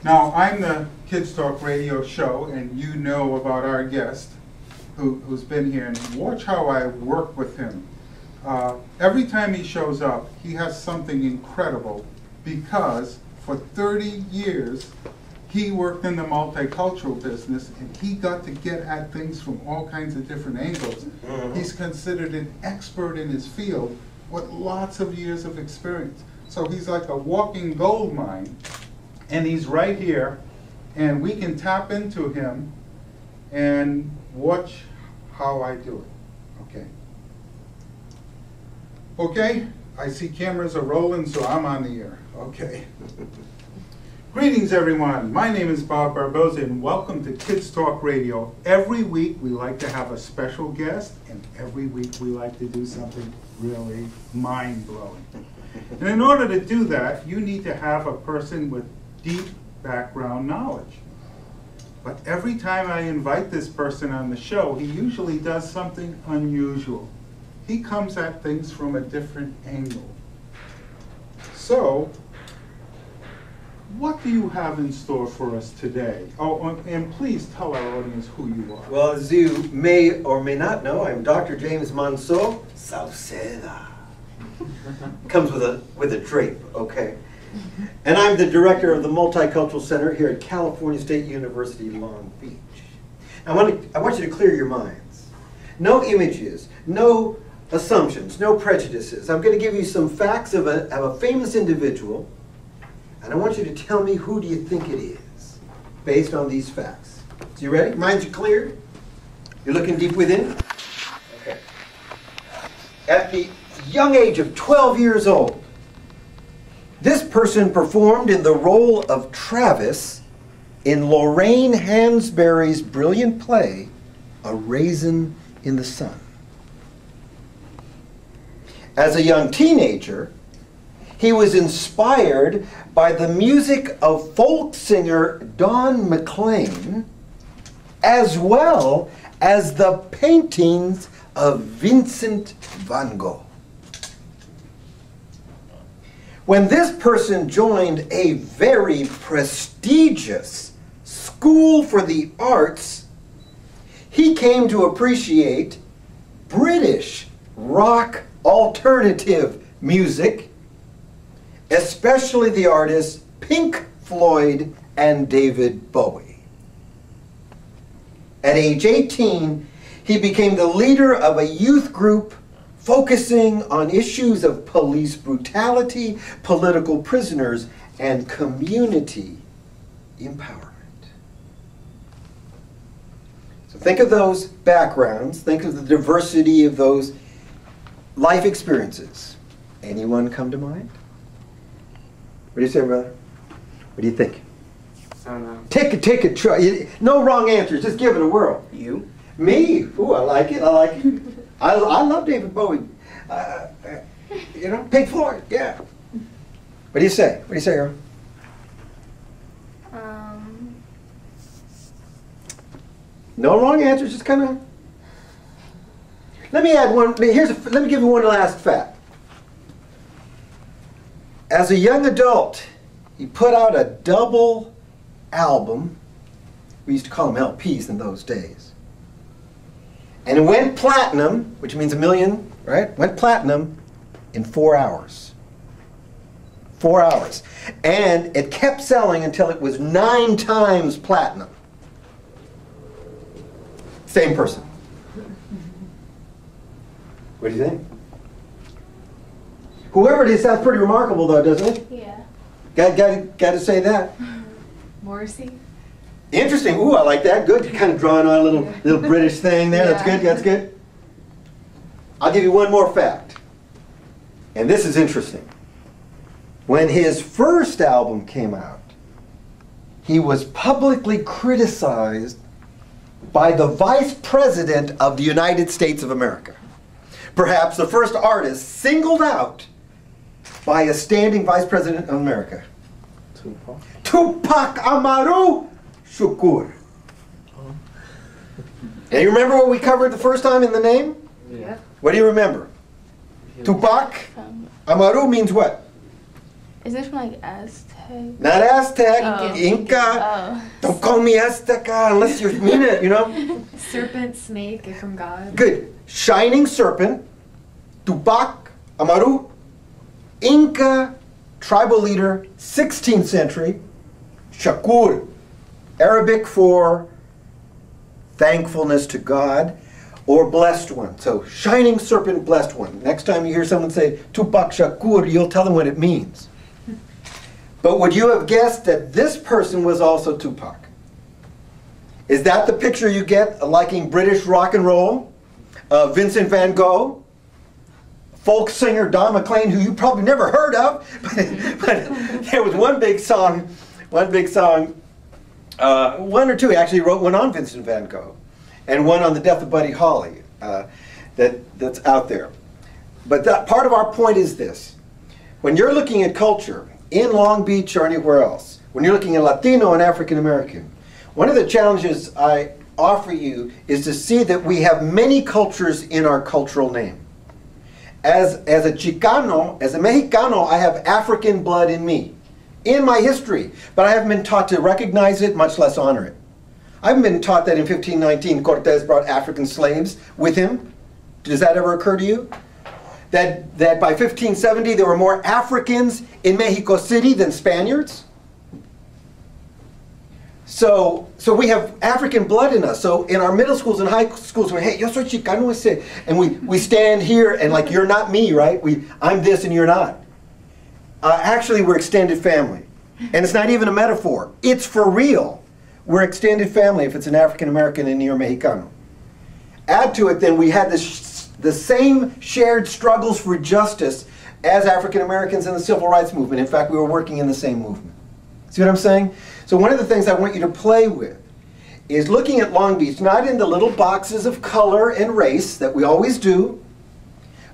Now, I'm the Kids Talk Radio show, and you know about our guest who's been here, and watch how I work with him. Every time he shows up, he has something incredible, because for 30 years, he worked in the multicultural business, and he got to get at things from all kinds of different angles. He's considered an expert in his field with lots of years of experience. So he's like a walking gold mine, and he's right here, and we can tap into him and watch how I do it. Okay, I see cameras are rolling, so I'm on the air. Okay. Greetings, everyone. My name is Bob Barboza, and welcome to Kids Talk Radio. Every week we like to have a special guest, and every week we like to do something really mind-blowing. And in order to do that, you need to have a person with deep background knowledge. But every time I invite this person on the show, he usually does something unusual. He comes at things from a different angle. So, what do you have in store for us today? Oh, and please tell our audience who you are. Well, as you may or may not know, I'm Dr. James Manso Salceda. Comes with a drape, okay? And I'm the director of the Multicultural Center here at California State University, Long Beach. I want you to clear your minds. No images, no assumptions, no prejudices. I'm going to give you some facts of a famous individual, and I want you to tell me, who do you think it is, based on these facts. So you ready? Minds are cleared? You're looking deep within? Okay. At the young age of 12 years old, this person performed in the role of Travis in Lorraine Hansberry's brilliant play, A Raisin in the Sun. As a young teenager, he was inspired by the music of folk singer Don McLean, as well as the paintings of Vincent van Gogh. When this person joined a very prestigious school for the arts, he came to appreciate British rock alternative music, especially the artists Pink Floyd and David Bowie. At age 18, he became the leader of a youth group focusing on issues of police brutality, political prisoners, and community empowerment. So think of those backgrounds, think of the diversity of those life experiences. Anyone come to mind? What do you say, brother? What do you think? I don't know. Take a try. No wrong answers, just give it a whirl. You? Me? Ooh, I like it, I like it. I love David Bowie. You know, Pink Floyd, yeah. What do you say? What do you say, Earl? No wrong answers, just kind of. Let me add one. Let me give you one last fact. As a young adult, he put out a double album. We used to call them LPs in those days. And it went platinum, which means 1 million, right? Went platinum in 4 hours. 4 hours. And it kept selling until it was 9 times platinum. Same person. What do you think? Whoever it is sounds pretty remarkable, though, doesn't it? Yeah. Got to say that. Morrissey. Interesting. Ooh, I like that. Good. You're kind of drawing on a little British thing there. That's good. That's good. I'll give you one more fact. And this is interesting. When his first album came out, he was publicly criticized by the Vice President of the United States of America. Perhaps the first artist singled out by a standing Vice President of America. Tupac Amaru Shakur. And you remember what we covered the first time in the name? Yeah. What do you remember? Tupac Amaru means what? Is it from like Aztec? Aztec. Not Aztec, Oh. Inca. Oh. Don't call me Azteca unless you mean it, you know? Serpent, snake, are from God. Good. Shining serpent, Tupac Amaru, Inca tribal leader, 16th century, Shakur, Arabic for thankfulness to God, or blessed one. So shining serpent, blessed one. Next time you hear someone say Tupac Shakur, you'll tell them what it means. But would you have guessed that this person was also Tupac? Is that the picture you get liking British rock and roll? Vincent van Gogh? Folk singer Don McLean, who you probably never heard of, but there was one or two. He actually wrote one on Vincent van Gogh, and one on the death of Buddy Holly that's out there. But that part of our point is this. When you're looking at culture, in Long Beach or anywhere else, when you're looking at Latino and African American, one of the challenges I offer you is to see that we have many cultures in our cultural name. As a Chicano, as a Mexicano, I have African blood in me, in my history, but I haven't been taught to recognize it, much less honor it. I haven't been taught that in 1519 Cortez brought African slaves with him. Does that ever occur to you? That by 1570 there were more Africans in Mexico City than Spaniards? So we have African blood in us. So in our middle schools and high schools, we're, hey, yo soy Chicano ese. And we stand here and like, you're not me, right? I'm this and you're not. Actually, we're extended family. And it's not even a metaphor. It's for real. We're extended family if it's an African American and you're Mexicano. Add to it, then, we had the same shared struggles for justice as African Americans in the Civil Rights Movement. In fact, we were working in the same movement. See what I'm saying? So one of the things I want you to play with is looking at Long Beach, not in the little boxes of color and race that we always do,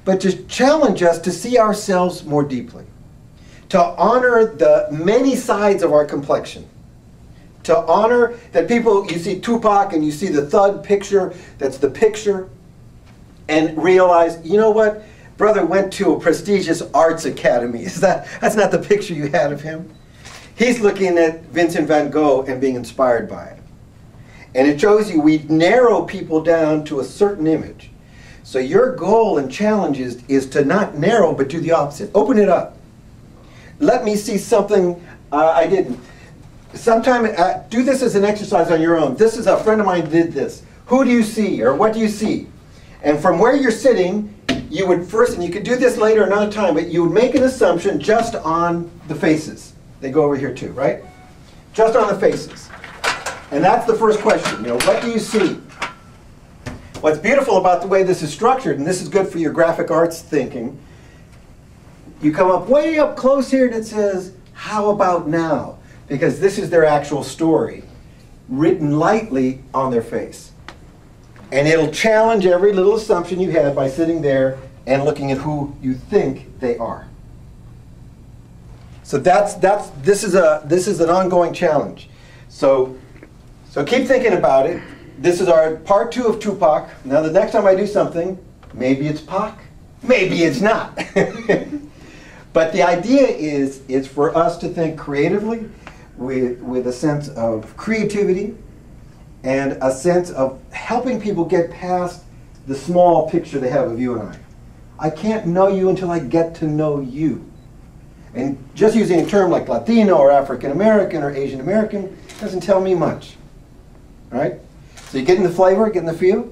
but to challenge us to see ourselves more deeply, to honor the many sides of our complexion, to honor that people, you see Tupac and you see the thug picture, that's the picture, and realize, you know what, brother went to a prestigious arts academy. That's not the picture you had of him. He's looking at Vincent van Gogh and being inspired by it. And it shows you we narrow people down to a certain image. So your goal and challenge is to not narrow, but do the opposite. Open it up. Let me see something I didn't. Sometime, do this as an exercise on your own. This is a friend of mine did this. Who do you see, or what do you see? And from where you're sitting, you would first, and you could do this later another time, but you would make an assumption just on the faces. They go over here too, right? Just on the faces. And that's the first question, you know, what do you see? What's beautiful about the way this is structured, and this is good for your graphic arts thinking, you come up way up close here and it says, how about now? Because this is their actual story, written lightly on their face. And it'll challenge every little assumption you had by sitting there and looking at who you think they are. So this is an ongoing challenge. So keep thinking about it. This is our part 2 of Tupac. Now the next time I do something, maybe it's Pac, maybe it's not. But the idea is for us to think creatively with a sense of creativity and a sense of helping people get past the small picture they have of you and I. I can't know you until I get to know you. And just using a term like Latino or African American or Asian American doesn't tell me much, right? So you're getting the flavor, getting the feel,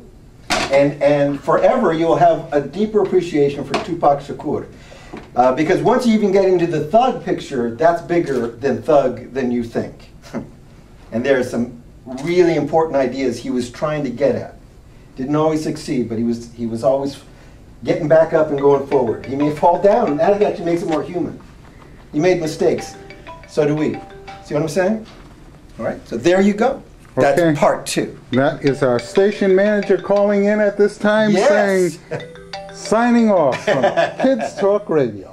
and forever you will have a deeper appreciation for Tupac Shakur. Because once you even get into the thug picture, that's bigger than you think. And there are some really important ideas he was trying to get at. Didn't always succeed, but he was always getting back up and going forward. He may fall down, and that actually makes him more human. He made mistakes. So do we. See what I'm saying? All right, so there you go. That's okay. part 2. That is our station manager calling in at this time, Yes. saying, signing off from Kids Talk Radio.